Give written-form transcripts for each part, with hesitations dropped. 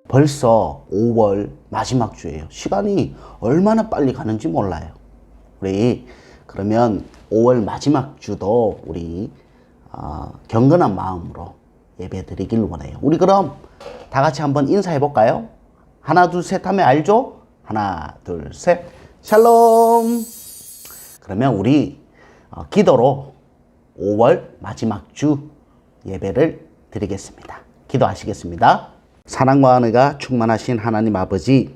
벌써 5월 마지막 주예요. 시간이 얼마나 빨리 가는지 몰라요. 우리 그러면 5월 마지막 주도 우리 경건한 마음으로 예배 드리길 원해요. 우리 그럼 다 같이 한번 인사해 볼까요? 하나 둘 셋 하면 알죠? 하나 둘 셋 샬롬. 그러면 우리 기도로 5월 마지막 주 예배를 드리겠습니다. 기도하시겠습니다. 사랑과 은혜가 충만하신 하나님 아버지,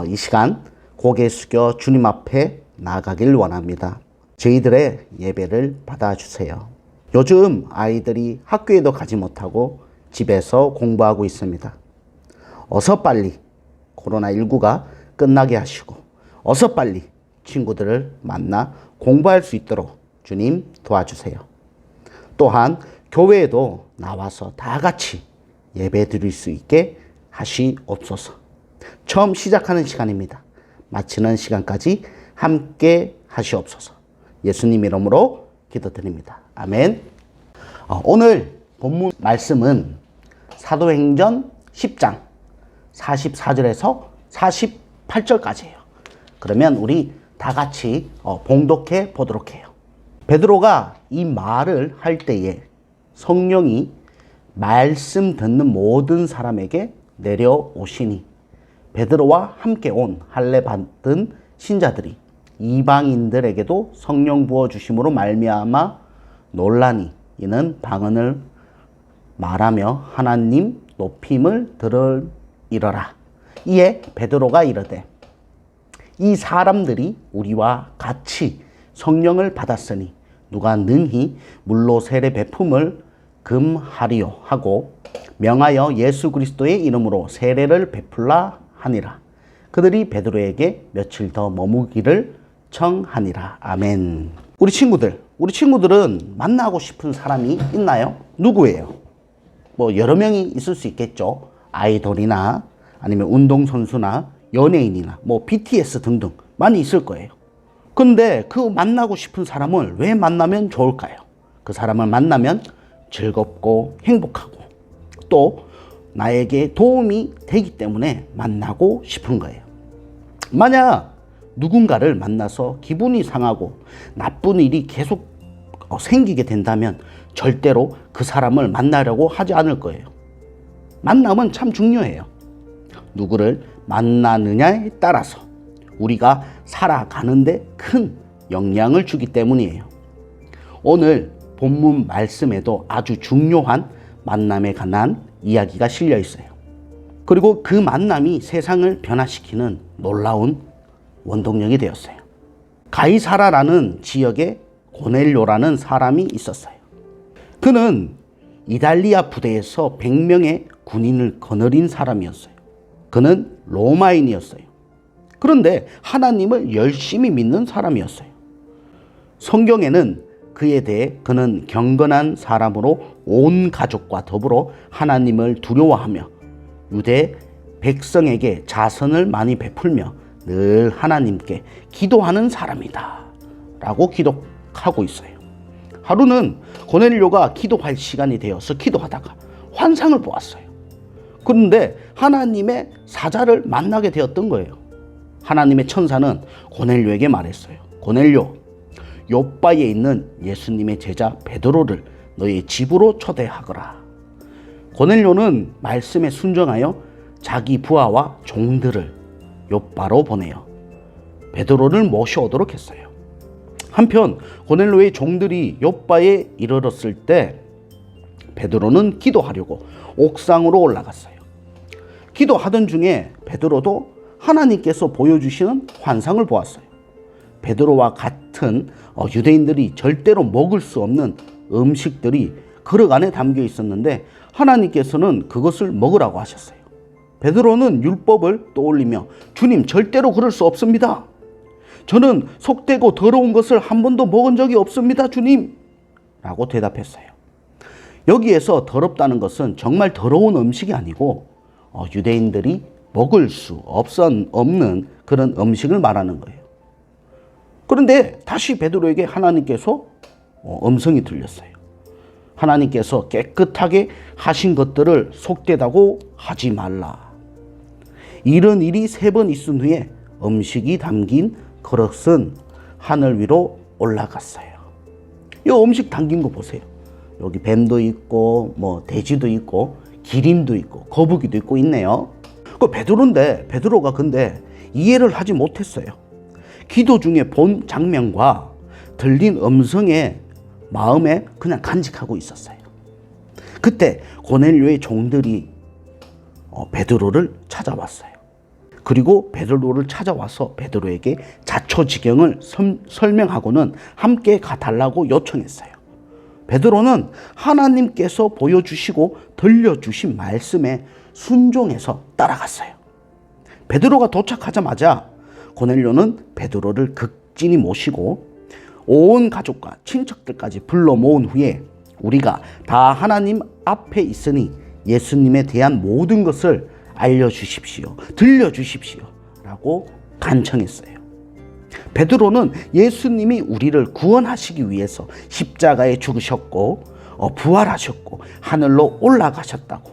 이 시간 고개 숙여 주님 앞에 나아가길 원합니다. 저희들의 예배를 받아주세요. 요즘 아이들이 학교에도 가지 못하고 집에서 공부하고 있습니다. 어서 빨리 코로나19가 끝나게 하시고 어서 빨리 친구들을 만나 공부할 수 있도록 주님 도와주세요. 또한 교회에도 나와서 다 같이 예배 드릴 수 있게 하시옵소서. 처음 시작하는 시간입니다. 마치는 시간까지 함께 하시옵소서. 예수님 이름으로 기도드립니다. 아멘. 오늘 본문 말씀은 사도행전 10장 44절에서 48절까지예요. 그러면 우리 다 같이 봉독해 보도록 해요. 베드로가 이 말을 할 때에 성령이 말씀 듣는 모든 사람에게 내려오시니 베드로와 함께 온 할례 받은 신자들이 이방인들에게도 성령 부어 주심으로 말미암아 놀라니 이는 방언을 말하며 하나님 높임을 들으리라. 이에 베드로가 이르되 이 사람들이 우리와 같이 성령을 받았으니 누가 능히 물로 세례 베품을 금하리요 하고 명하여 예수 그리스도의 이름으로 세례를 베풀라 하니라. 그들이 베드로에게 며칠 더 머무기를 청하니라. 아멘. 우리 친구들은 만나고 싶은 사람이 있나요? 누구예요? 뭐 여러 명이 있을 수 있겠죠. 아이돌이나 아니면 운동선수나 연예인이나 뭐 BTS 등등 많이 있을 거예요. 근데 그 만나고 싶은 사람을 왜 만나면 좋을까요? 그 사람을 만나면 즐겁고 행복하고 또 나에게 도움이 되기 때문에 만나고 싶은 거예요. 만약 누군가를 만나서 기분이 상하고 나쁜 일이 계속 생기게 된다면 절대로 그 사람을 만나려고 하지 않을 거예요. 만남은 참 중요해요. 누구를 만나느냐에 따라서 우리가 살아가는데 큰 영향을 주기 때문이에요. 오늘 본문 말씀에도 아주 중요한 만남에 관한 이야기가 실려 있어요. 그리고 그 만남이 세상을 변화시키는 놀라운 원동력이 되었어요. 가이사라라는 지역에 고넬료라는 사람이 있었어요. 그는 이달리아 부대에서 100명의 군인을 거느린 사람이었어요. 그는 로마인이었어요. 그런데 하나님을 열심히 믿는 사람이었어요. 성경에는 그에 대해 그는 경건한 사람으로 온 가족과 더불어 하나님을 두려워하며 유대 백성에게 자선을 많이 베풀며 늘 하나님께 기도하는 사람이다 라고 기록하고 있어요. 하루는 고넬료가 기도할 시간이 되어서 기도하다가 환상을 보았어요. 그런데 하나님의 사자를 만나게 되었던 거예요. 하나님의 천사는 고넬료에게 말했어요. 고넬료, 요바에 있는 예수님의 제자 베드로를 너의 집으로 초대하거라. 고넬료는 말씀에 순종하여 자기 부하와 종들을 요바로 보내어 베드로를 모셔오도록 했어요. 한편 고넬료의 종들이 요바에 이르렀을 때 베드로는 기도하려고 옥상으로 올라갔어요. 기도하던 중에 베드로도 하나님께서 보여주시는 환상을 보았어요. 베드로와 같은 유대인들이 절대로 먹을 수 없는 음식들이 그릇 안에 담겨 있었는데 하나님께서는 그것을 먹으라고 하셨어요. 베드로는 율법을 떠올리며 주님, 절대로 그럴 수 없습니다. 저는 속되고 더러운 것을 한 번도 먹은 적이 없습니다, 주님 라고 대답했어요. 여기에서 더럽다는 것은 정말 더러운 음식이 아니고 유대인들이 먹을 수 없는 그런 음식을 말하는 거예요. 그런데 다시 베드로에게 하나님께서 음성이 들렸어요. 하나님께서 깨끗하게 하신 것들을 속되다고 하지 말라 이런 일이 3번 있은 후에 음식이 담긴 그릇은 하늘 위로 올라갔어요. 이 음식 담긴 거 보세요. 여기 뱀도 있고 뭐 돼지도 있고 기린도 있고 거북이도 있고 있네요. 그 베드로가 근데 이해를 하지 못했어요. 기도 중에 본 장면과 들린 음성에 마음에 그냥 간직하고 있었어요. 그때 고넬료의 종들이 베드로를 찾아왔어요. 그리고 베드로를 찾아와서 베드로에게 자초지경을 설명하고는 함께 가달라고 요청했어요. 베드로는 하나님께서 보여주시고 들려주신 말씀에 순종해서 따라갔어요. 베드로가 도착하자마자 고넬료는 베드로를 극진히 모시고 온 가족과 친척들까지 불러 모은 후에 우리가 다 하나님 앞에 있으니 예수님에 대한 모든 것을 알려주십시오. 들려주십시오. 라고 간청했어요. 베드로는 예수님이 우리를 구원하시기 위해서 십자가에 죽으셨고 부활하셨고 하늘로 올라가셨다고,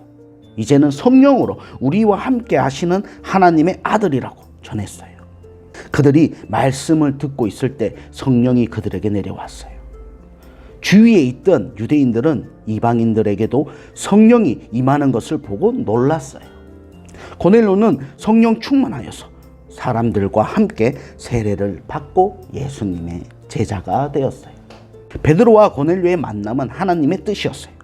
이제는 성령으로 우리와 함께 하시는 하나님의 아들이라고 전했어요. 그들이 말씀을 듣고 있을 때 성령이 그들에게 내려왔어요. 주위에 있던 유대인들은 이방인들에게도 성령이 임하는 것을 보고 놀랐어요. 고넬료는 성령 충만하여서 사람들과 함께 세례를 받고 예수님의 제자가 되었어요. 베드로와 고넬료의 만남은 하나님의 뜻이었어요.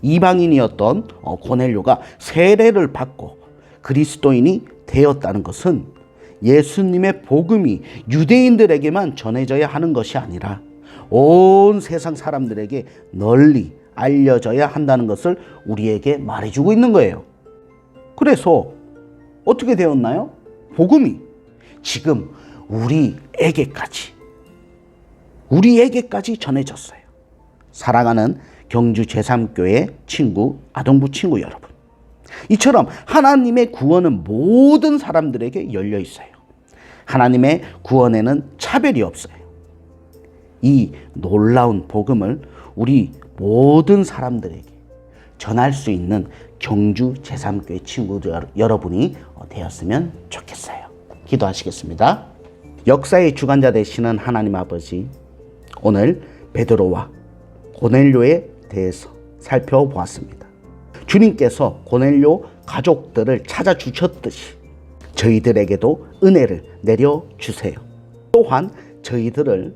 이방인이었던 고넬료가 세례를 받고 그리스도인이 되었다는 것은 예수님의 복음이 유대인들에게만 전해져야 하는 것이 아니라 온 세상 사람들에게 널리 알려져야 한다는 것을 우리에게 말해주고 있는 거예요. 그래서 어떻게 되었나요? 복음이 지금 우리에게까지 전해졌어요. 사랑하는 경주 제3교회 친구, 아동부 친구 여러분, 이처럼 하나님의 구원은 모든 사람들에게 열려 있어요. 하나님의 구원에는 차별이 없어요. 이 놀라운 복음을 우리 모든 사람들에게 전할 수 있는 경주 제3교회 친구들 여러분이 되었으면 좋겠어요. 기도하시겠습니다. 역사의 주관자 되시는 하나님 아버지, 오늘 베드로와 고넬료에 대해서 살펴보았습니다. 주님께서 고넬료 가족들을 찾아주셨듯이 저희들에게도 은혜를 내려주세요. 또한 저희들을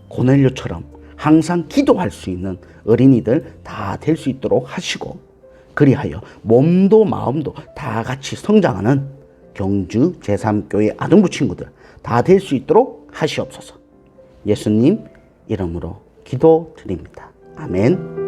고넬료처럼 항상 기도할 수 있는 어린이들 다 될 수 있도록 하시고, 그리하여 몸도 마음도 다 같이 성장하는 경주 제3교회 아동부 친구들 다 될 수 있도록 하시옵소서. 예수님 이름으로 기도드립니다. 아멘.